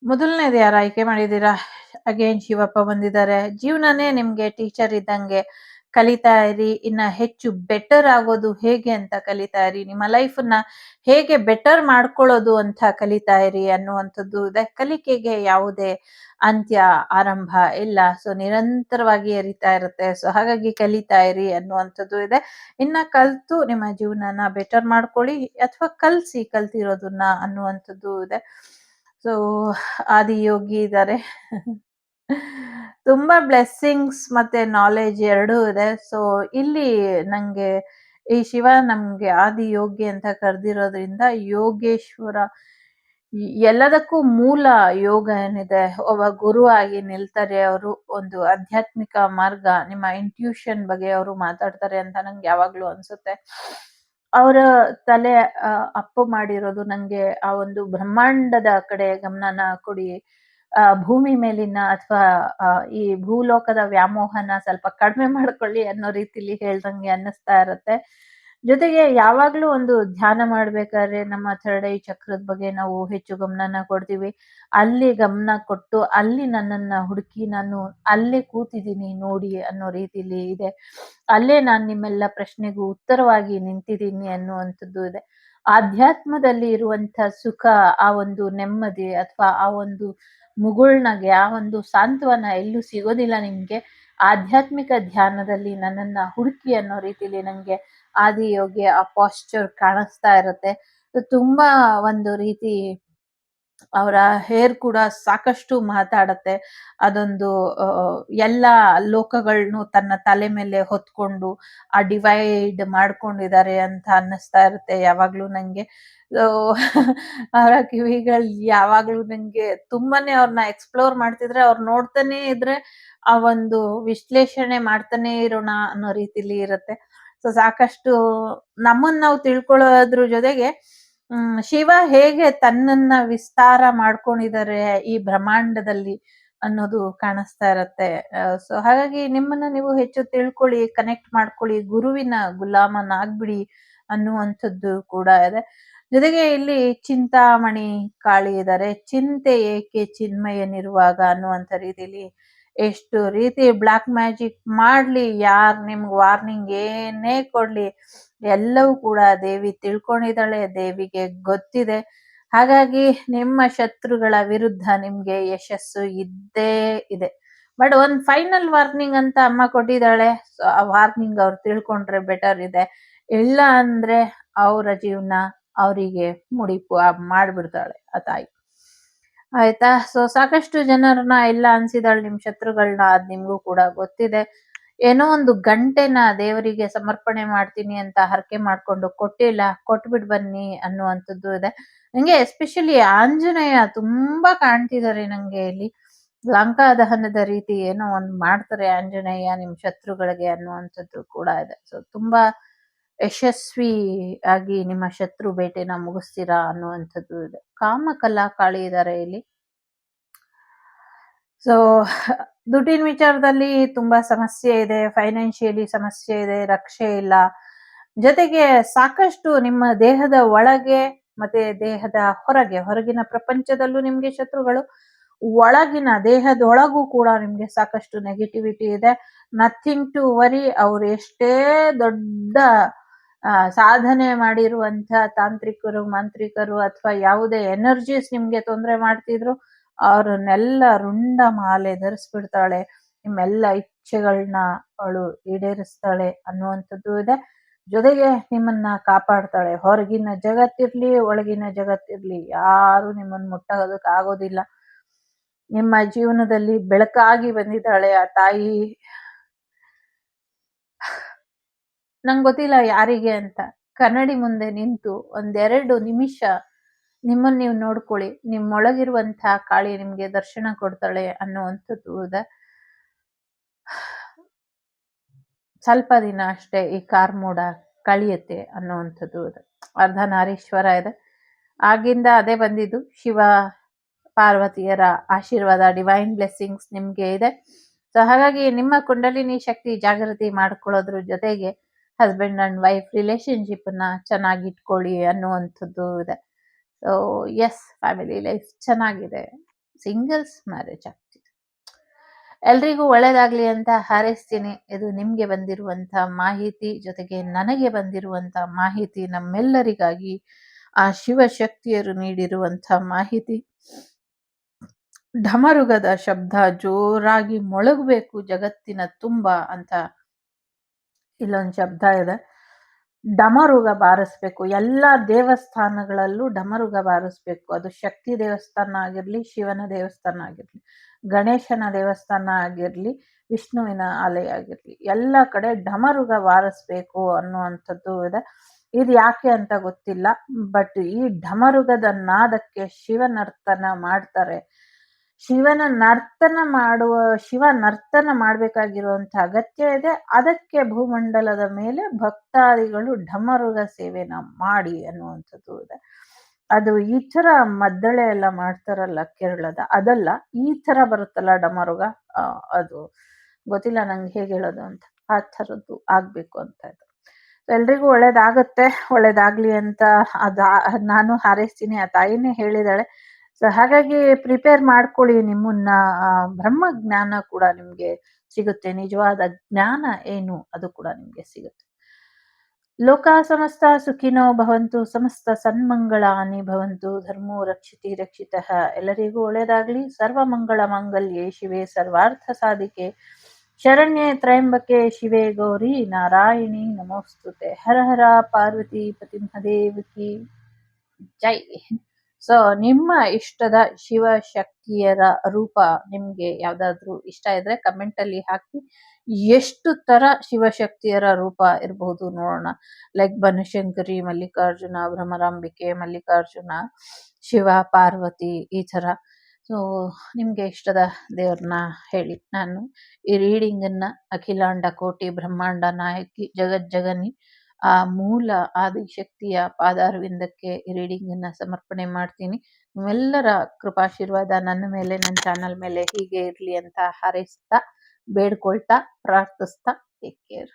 ಮೊದಲನೇದು ಯಾರು ಆಯ್ಕೆ ಮಾಡಿದೀರಾ? ಅಗೇನ್ ಶಿವಪ್ಪ ಬಂದಿದ್ದಾರೆ. ಜೀವನನೇ ನಿಮ್ಗೆ ಟೀಚರ್ ಇದ್ದಂಗೆ, ಕಲಿತಾ ಇರಿ. ಇನ್ನ ಹೆಚ್ಚು ಬೆಟರ್ ಆಗೋದು ಹೇಗೆ ಅಂತ ಕಲಿತಾ ಇರಿ. ನಿಮ್ಮ ಲೈಫನ್ನ ಹೇಗೆ ಬೆಟರ್ ಮಾಡ್ಕೊಳ್ಳೋದು ಅಂತ ಕಲಿತಾ ಇರಿ ಅನ್ನುವಂಥದ್ದು ಇದೆ. ಕಲಿಕೆಗೆ ಯಾವುದೇ ಅಂತ್ಯ ಆರಂಭ ಇಲ್ಲ. ಸೊ ನಿರಂತರವಾಗಿ ಅರಿತಾ ಇರುತ್ತೆ. ಸೊ ಹಾಗಾಗಿ ಕಲಿತಾ ಇರಿ ಅನ್ನುವಂಥದ್ದು ಇದೆ. ಇನ್ನ ಕಲ್ತು ನಿಮ್ಮ ಜೀವನನ ಬೆಟರ್ ಮಾಡ್ಕೊಳ್ಳಿ, ಅಥವಾ ಕಲ್ತಿರೋದನ್ನ ಅನ್ನುವಂಥದ್ದು ಇದೆ. ಸೊ ಆದಿಯೋಗಿ ಇದ್ದಾರೆ. ತುಂಬಾ ಬ್ಲೆಸ್ಸಿಂಗ್ಸ್ ಮತ್ತೆ ನಾಲೆಜ್ ಎರಡೂ ಇದೆ. ಸೊ ಇಲ್ಲಿ ನಂಗೆ ಈ ಶಿವ ನಮ್ಗೆ ಆದಿಯೋಗಿ ಅಂತ ಕರೆದಿರೋದ್ರಿಂದ ಯೋಗೇಶ್ವರ, ಎಲ್ಲದಕ್ಕೂ ಮೂಲ ಯೋಗ ಏನಿದೆ, ಒಬ್ಬ ಗುರು ಆಗಿ ನಿಲ್ತಾರೆ ಅವರು. ಒಂದು ಆಧ್ಯಾತ್ಮಿಕ ಮಾರ್ಗ, ನಿಮ್ಮ ಇಂಟ್ಯೂಷನ್ ಬಗ್ಗೆ ಅವರು ಮಾತಾಡ್ತಾರೆ ಅಂತ ನಂಗೆ ಯಾವಾಗ್ಲೂ ಅನ್ಸುತ್ತೆ. ಅವರ ತಲೆ ಅಪ್ಪು ಮಾಡಿರೋದು ನಂಗೆ ಆ ಒಂದು ಬ್ರಹ್ಮಾಂಡದ ಕಡೆ ಗಮನನ ಕೊಡಿ, ಭೂಮಿ ಮೇಲಿನ ಅಥವಾ ಈ ಭೂಲೋಕದ ವ್ಯಾಮೋಹನ ಸ್ವಲ್ಪ ಕಡಿಮೆ ಮಾಡ್ಕೊಳ್ಳಿ ಅನ್ನೋ ರೀತಿಲಿ ಹೇಳ್ದಂಗೆ ಅನ್ನಿಸ್ತಾ ಇರುತ್ತೆ. ಜೊತೆಗೆ ಯಾವಾಗ್ಲೂ ಒಂದು ಧ್ಯಾನ ಮಾಡ್ಬೇಕಾದ್ರೆ ನಮ್ಮ ಥರ್ಡ್ ಐ ಚಕ್ರದ ಬಗ್ಗೆ ನಾವು ಹೆಚ್ಚು ಗಮನನ ಕೊಡ್ತೀವಿ. ಅಲ್ಲಿ ಗಮನ ಕೊಟ್ಟು ಅಲ್ಲಿ ನನ್ನನ್ನ ಹುಡುಕಿ ನಾನು ಅಲ್ಲೇ ಕೂತಿದ್ದೀನಿ ನೋಡಿ ಅನ್ನೋ ರೀತಿಲಿ ಇದೆ. ಅಲ್ಲೇ ನಾನು ನಿಮ್ಮೆಲ್ಲ ಪ್ರಶ್ನೆಗೂ ಉತ್ತರವಾಗಿ ನಿಂತಿದ್ದೀನಿ ಅನ್ನುವಂಥದ್ದು ಇದೆ. ಆಧ್ಯಾತ್ಮದಲ್ಲಿ ಇರುವಂಥ ಸುಖ, ಆ ಒಂದು ನೆಮ್ಮದಿ ಅಥವಾ ಆ ಒಂದು ಮುಗುಳ್ನಗೆ, ಆ ಒಂದು ಸಾಂತ್ವನ ಎಲ್ಲೂ ಸಿಗೋದಿಲ್ಲ ನಿಮ್ಗೆ. ಆಧ್ಯಾತ್ಮಿಕ ಧ್ಯಾನದಲ್ಲಿ ನನ್ನನ್ನ ಹುಡುಕಿ ಅನ್ನೋ ರೀತಿಲಿ ನಂಗೆ ಆದಿಯೋಗಿ ಆ ಪಾಶ್ಚರ್ ಕಾಣಿಸ್ತಾ ಇರುತ್ತೆ. ತುಂಬಾ ಒಂದು ರೀತಿ ಅವರ ಹೇರ್ ಕೂಡ ಸಾಕಷ್ಟು ಮಾತಾಡತ್ತೆ. ಅದೊಂದು ಎಲ್ಲ ಲೋಕಗಳ್ನು ತನ್ನ ತಲೆ ಮೇಲೆ ಹೊತ್ಕೊಂಡು ಡಿವೈಡ್ ಮಾಡ್ಕೊಂಡಿದ್ದಾರೆ ಅಂತ ಅನ್ನಿಸ್ತಾ ಇರುತ್ತೆ ಯಾವಾಗ್ಲೂ ನಂಗೆ. ಅವರ ಕಿವಿಗಳು ಯಾವಾಗ್ಲೂ ನಂಗೆ ತುಂಬಾನೇ ಅವ್ರನ್ನ ಎಕ್ಸ್‌ಪ್ಲೋರ್ ಮಾಡ್ತಿದ್ರೆ, ಅವ್ರು ನೋಡ್ತಾನೆ ಇದ್ರೆ ಆ ಒಂದು ವಿಶ್ಲೇಷಣೆ ಮಾಡ್ತಾನೆ ಇರೋಣ ಅನ್ನೋ ರೀತಿಲಿ ಇರುತ್ತೆ. ಸಾಕಷ್ಟು ನಮ್ಮನ್ನ ನಾವು ತಿಳ್ಕೊಳ್ಳೋದ್ರ ಜೊತೆಗೆ ಶಿವ ಹೇಗೆ ತನ್ನನ್ನ ವಿಸ್ತಾರ ಮಾಡ್ಕೊಂಡಿದ್ದಾರೆ ಈ ಬ್ರಹ್ಮಾಂಡದಲ್ಲಿ ಅನ್ನೋದು ಕಾಣಿಸ್ತಾ ಇರತ್ತೆ. ಹಾಗಾಗಿ ನಿಮ್ಮನ್ನ ನೀವು ಹೆಚ್ಚು ತಿಳ್ಕೊಳ್ಳಿ, ಕನೆಕ್ಟ್ ಮಾಡ್ಕೊಳ್ಳಿ, ಗುರುವಿನ ಗುಲಾಮನಾಗ್ಬಿಡಿ ಅನ್ನುವಂಥದ್ದು ಕೂಡ ಇದೆ. ಜೊತೆಗೆ ಇಲ್ಲಿ ಚಿಂತಾಮಣಿ ಕಾಳಿ ಇದ್ದಾರೆ. ಚಿಂತೆ ಏಕೆ ಚಿನ್ಮಯನಿರುವಾಗ ಅನ್ನುವಂಥ ರೀತಿಲಿ ಎಷ್ಟು ರೀತಿ ಬ್ಲಾಕ್ ಮ್ಯಾಜಿಕ್ ಮಾಡ್ಲಿ, ಯಾರ್ ನಿಮ್ಗೆ ವಾರ್ನಿಂಗ್ ಏನೇ ಕೊಡ್ಲಿ, ಎಲ್ಲವೂ ಕೂಡ ದೇವಿ ತಿಳ್ಕೊಂಡಿದ್ದಾಳೆ, ದೇವಿಗೆ ಗೊತ್ತಿದೆ. ಹಾಗಾಗಿ ನಿಮ್ಮ ಶತ್ರುಗಳ ವಿರುದ್ಧ ನಿಮ್ಗೆ ಯಶಸ್ಸು ಇದ್ದೇ ಇದೆ. ಬಟ್ ಒಂದ್ ಫೈನಲ್ ವಾರ್ನಿಂಗ್ ಅಂತ ಅಮ್ಮ ಕೊಟ್ಟಿದ್ದಾಳೆ. ಸೊ ಆ ವಾರ್ನಿಂಗ್ ಅವ್ರು ತಿಳ್ಕೊಂಡ್ರೆ ಬೆಟರ್ ಇದೆ. ಇಲ್ಲ ಅಂದ್ರೆ ಅವರ ಜೀವನ ಅವರಿಗೆ ಮುಡಿಪು ಮಾಡ್ಬಿಡ್ತಾಳೆ ಆ ತಾಯಿ. ಆಯ್ತಾ? ಸೊ ಸಾಕಷ್ಟು ಜನರನ್ನ ಇಲ್ಲ ಅನ್ಸಿದಾಳೆ ನಿಮ್ ಶತ್ರುಗಳನ್ನ, ಅದ್ ನಿಮ್ಗೂ ಕೂಡ ಗೊತ್ತಿದೆ. ಏನೋ ಒಂದು ಗಂಟೆನ ದೇವರಿಗೆ ಸಮರ್ಪಣೆ ಮಾಡ್ತೀನಿ ಅಂತ ಹರಕೆ ಮಾಡ್ಕೊಂಡು ಕೊಟ್ಟಿಲ್ಲ, ಕೊಟ್ಬಿಟ್ ಬನ್ನಿ ಅನ್ನುವಂಥದ್ದು ಇದೆ. ನಂಗೆ ಎಸ್ಪೆಷಲಿ ಆಂಜನೇಯ ತುಂಬಾ ಕಾಣ್ತಿದ್ದಾರೆ ನಂಗೆ ಇಲ್ಲಿ. ಲಂಕಾ ದಹನದ ರೀತಿ ಏನೋ ಒಂದ್ ಮಾಡ್ತಾರೆ ಆಂಜನೇಯ ನಿಮ್ ಶತ್ರುಗಳಿಗೆ ಅನ್ನುವಂಥದ್ದು ಕೂಡ ಇದೆ. ಸೊ ತುಂಬಾ ಯಶಸ್ವಿ ಆಗಿ ನಿಮ್ಮ ಶತ್ರು ಬೇಟೆನ ಮುಗಿಸ್ತೀರಾ ಅನ್ನುವಂಥದ್ದು ಇದೆ. ಕಾಮಕಲಾ ಕಾಳಿ ಇದ್ದಾರೆ ಇಲ್ಲಿ. ಸೊ ದುಡ್ಡಿನ ವಿಚಾರದಲ್ಲಿ ತುಂಬಾ ಸಮಸ್ಯೆ ಇದೆ, ಫೈನಾನ್ಷಿಯಲಿ ಸಮಸ್ಯೆ ಇದೆ, ರಕ್ಷೆ ಇಲ್ಲ. ಜೊತೆಗೆ ಸಾಕಷ್ಟು ನಿಮ್ಮ ದೇಹದ ಒಳಗೆ ಮತ್ತೆ ದೇಹದ ಹೊರಗಿನ ಪ್ರಪಂಚದಲ್ಲೂ ನಿಮ್ಗೆ ಶತ್ರುಗಳು, ಒಳಗಿನ ದೇಹದೊಳಗೂ ಕೂಡ ನಿಮ್ಗೆ ಸಾಕಷ್ಟು ನೆಗೆಟಿವಿಟಿ ಇದೆ. Nothing to worry. ಅವ್ರು ಎಷ್ಟೇ ದೊಡ್ಡ ಸಾಧನೆ ಮಾಡಿರುವಂತ ತಾಂತ್ರಿಕರು, ಮಾಂತ್ರಿಕರು ಅಥವಾ ಯಾವುದೇ ಎನರ್ಜೀಸ್ ನಿಮ್ಗೆ ತೊಂದರೆ ಮಾಡ್ತಿದ್ರು, ಅವ್ರನ್ನೆಲ್ಲ ರುಂಡ ಮಾಲೆ ಧರಿಸ್ಬಿಡ್ತಾಳೆ. ನಿಮ್ಮೆಲ್ಲ ಇಚ್ಛೆಗಳನ್ನ ಅವಳು ಈಡೇರಿಸ್ತಾಳೆ ಅನ್ನುವಂಥದ್ದು ಇದೆ. ಜೊತೆಗೆ ನಿಮ್ಮನ್ನ ಕಾಪಾಡ್ತಾಳೆ. ಹೊರಗಿನ ಜಗತ್ತಿರ್ಲಿ, ಒಳಗಿನ ಜಗತ್ತಿರ್ಲಿ, ಯಾರು ನಿಮ್ಮನ್ನ ಮುಟ್ಟೋದಕ್ಕೆ ಆಗೋದಿಲ್ಲ. ನಿಮ್ಮ ಜೀವನದಲ್ಲಿ ಬೆಳಕಾಗಿ ಬಂದಿದ್ದಾಳೆ ಆ ತಾಯಿ. ನಂಗೆ ಗೊತ್ತಿಲ್ಲ ಯಾರಿಗೆ ಅಂತ. ಕನ್ನಡಿ ಮುಂದೆ ನಿಂತು ಒಂದೆರಡು ನಿಮಿಷ ನಿಮ್ಮನ್ನ ನೀವು ನೋಡ್ಕೊಳ್ಳಿ. ನಿಮ್ಮೊಳಗಿರುವಂತಹ ಕಾಳಿ ನಿಮ್ಗೆ ದರ್ಶನ ಕೊಡ್ತಾಳೆ ಅನ್ನುವಂಥದ್ದು ಇದೆ. ಸ್ವಲ್ಪ ದಿನ ಅಷ್ಟೇ ಈ ಕಾರ್ಮೋಡ ಕಳಿಯುತ್ತೆ ಅನ್ನುವಂಥದ್ದು ಇದೆ. ಅರ್ಧನಾರೀಶ್ವರ ಇದೆ. ಆಗಿಂದ ಅದೇ ಬಂದಿದ್ದು. ಶಿವ ಪಾರ್ವತಿಯರ ಆಶೀರ್ವಾದ, ಡಿವೈನ್ ಬ್ಲೆಸ್ಸಿಂಗ್ಸ್ ನಿಮ್ಗೆ ಇದೆ. ಸೊ ಹಾಗಾಗಿ ನಿಮ್ಮ ಕುಂಡಲಿನಿ ಶಕ್ತಿ ಜಾಗೃತಿ ಮಾಡ್ಕೊಳ್ಳೋದ್ರ ಜೊತೆಗೆ ಹಸ್ಬೆಂಡ್ ಅಂಡ್ ವೈಫ್ ರಿಲೇಶನ್ಶಿಪ್ ನ ಚೆನ್ನಾಗಿ ಇಟ್ಕೊಳ್ಳಿ ಅನ್ನುವಂಥದ್ದು ಇದೆ. ಸೊ ಎಸ್, ಫ್ಯಾಮಿಲಿ ಲೈಫ್ ಚೆನ್ನಾಗಿದೆ. ಸಿಂಗಲ್ಸ್ ಮ್ಯಾರೇಜ್ ಆಗ್ತಿದೆ. ಎಲ್ರಿಗೂ ಒಳ್ಳೇದಾಗ್ಲಿ ಅಂತ ಹಾರೈಸ್ತೀನಿ. ಇದು ನಿಮ್ಗೆ ಬಂದಿರುವಂತ ಮಾಹಿತಿ, ಜೊತೆಗೆ ನನಗೆ ಬಂದಿರುವಂತ ಮಾಹಿತಿ, ನಮ್ಮೆಲ್ಲರಿಗಾಗಿ ಆ ಶಿವಶಕ್ತಿಯರು ನೀಡಿರುವಂತ ಮಾಹಿತಿ. ಢಮರುಗದ ಶಬ್ದ ಜೋರಾಗಿ ಮೊಳಗಬೇಕು ಜಗತ್ತಿನ ತುಂಬ ಅಂತ ಇಲ್ಲೊಂದು ಶಬ್ದ ಇದೆ. ಡಮರುಗ ಬಾರಿಸ್ಬೇಕು. ಎಲ್ಲ ದೇವಸ್ಥಾನಗಳಲ್ಲೂ ಡಮರುಗ ಬಾರಿಸ್ಬೇಕು. ಅದು ಶಕ್ತಿ ದೇವಸ್ಥಾನ ಆಗಿರ್ಲಿ, ಶಿವನ ದೇವಸ್ಥಾನ ಆಗಿರ್ಲಿ, ಗಣೇಶನ ದೇವಸ್ಥಾನ ಆಗಿರ್ಲಿ, ವಿಷ್ಣುವಿನ ಆಲಯ ಆಗಿರ್ಲಿ, ಎಲ್ಲ ಕಡೆ ಡಮರುಗ ಬಾರಿಸ್ಬೇಕು ಅನ್ನುವಂಥದ್ದು ಇದೆ. ಇದು ಯಾಕೆ ಅಂತ ಗೊತ್ತಿಲ್ಲ, ಬಟ್ ಈ ಢಮರುಗದ ನಾದಕ್ಕೆ ಶಿವನರ್ತನ ಮಾಡ್ತಾರೆ. ಶಿವ ನರ್ತನ ಮಾಡ್ಬೇಕಾಗಿರುವಂತ ಅಗತ್ಯ ಇದೆ. ಅದಕ್ಕೆ ಭೂಮಂಡಲದ ಮೇಲೆ ಭಕ್ತಾದಿಗಳು ಢಮರುಗ ಸೇವೆನ ಮಾಡಿ ಅನ್ನುವಂಥದ್ದು ಇದೆ. ಅದು ಈ ತರ ಮದ್ದಳೆ ಎಲ್ಲ ಮಾಡ್ತಾರಲ್ಲ ಕೇರಳದ, ಅದಲ್ಲ, ಈ ತರ ಬರುತ್ತಲ್ಲ ಡಮರುಗ, ಅದು ಗೊತ್ತಿಲ್ಲ ನಂಗೆ ಹೇಗೆ ಹೇಳೋದು ಅಂತ. ಆ ಥರದ್ದು ಆಗ್ಬೇಕು ಅಂತ ಇದೆ. ಎಲ್ರಿಗೂ ಒಳ್ಳೇದಾಗತ್ತೆ, ಒಳ್ಳೇದಾಗ್ಲಿ ಅಂತ ನಾನು ಹಾರೈಸ್ತೀನಿ. ಆ ತಾಯಿನೇ ಹೇಳಿದಾಳೆ. ಸೊ ಹಾಗಾಗಿ ಪ್ರಿಪೇರ್ ಮಾಡ್ಕೊಳ್ಳಿ. ನಿಮ್ಮನ್ನ ಬ್ರಹ್ಮ ಜ್ಞಾನ ಕೂಡ ನಿಮ್ಗೆ ಸಿಗುತ್ತೆ. ನಿಜವಾದ ಜ್ಞಾನ ಏನು ಅದು ಕೂಡ ನಿಮ್ಗೆ ಸಿಗುತ್ತೆ. ಲೋಕಾ ಸಮಸ್ತ ಸುಖಿನೋ ಭವಂತು, ಸಮಸ್ತ ಸನ್ಮಂಗಳಾನಿ ಭವಂತು, ಧರ್ಮೋ ರಕ್ಷಿತಿ ರಕ್ಷಿತಃ. ಎಲ್ಲರಿಗೂ ಒಳ್ಳೆಯದಾಗ್ಲಿ. ಸರ್ವ ಮಂಗಳ ಮಾಂಗಲ್ಯೆ ಶಿವೆ ಸರ್ವಾರ್ಥ ಸಾಧಿಕೆ ಶರಣ್ಯೆ ತ್ರಯಂಬಕೆ ಶಿವೆ ಗೌರಿ ನಾರಾಯಣಿ ನಮೋಸ್ತುತೆ. ಹರ ಹರ ಪಾರ್ವತಿ ಪತಿ ಮಹಾದೇವ್ ಕಿ ಜೈ. ಸೊ ನಿಮ್ಮ ಇಷ್ಟದ ಶಿವಶಕ್ತಿಯರ ರೂಪ ನಿಮ್ಗೆ ಯಾವ್ದಾದ್ರು ಇಷ್ಟ ಇದ್ರೆ ಕಮೆಂಟ್ ಅಲ್ಲಿ ಹಾಕಿ. ಎಷ್ಟು ತರ ಶಿವಶಕ್ತಿಯರ ರೂಪ ಇರಬಹುದು ನೋಡೋಣ. ಲೈಕ್ ಬನಶಂಕರಿ, ಮಲ್ಲಿಕಾರ್ಜುನ, ಭ್ರಮರಾಂಬಿಕೆ, ಮಲ್ಲಿಕಾರ್ಜುನ, ಶಿವ, ಪಾರ್ವತಿ, ಈ ತರ. ಸೊ ನಿಮ್ಗೆ ಇಷ್ಟದ ದೇವ್ರನ್ನ ಹೇಳಿ. ನಾನು ಈ ರೀಡಿಂಗ್ ಅನ್ನ ಅಖಿಲಾಂಡ ಕೋಟಿ ಬ್ರಹ್ಮಾಂಡ ನಾಯಕಿ ಜಗಜ್ಜಗನಿ ಆ ಮೂಲ ಆದಿಶಕ್ತಿಯ ಪಾದಾರವಿಂದಕ್ಕೆ ಈ ರೀಡಿಂಗ್ ಅನ್ನ ಸಮರ್ಪಣೆ ಮಾಡ್ತೀನಿ. ನಿಮ್ಮೆಲ್ಲರ ಕೃಪಾಶೀರ್ವಾದ ನನ್ನ ಮೇಲೆ, ನನ್ನ ಚಾನಲ್ ಮೇಲೆ ಹೀಗೆ ಇರ್ಲಿ ಅಂತ ಹಾರೈಸ್ತಾ, ಬೇಡ್ಕೊಳ್ತಾ, ಪ್ರಾರ್ಥಿಸ್ತಾ, ಟೇಕ್ ಕೇರ್.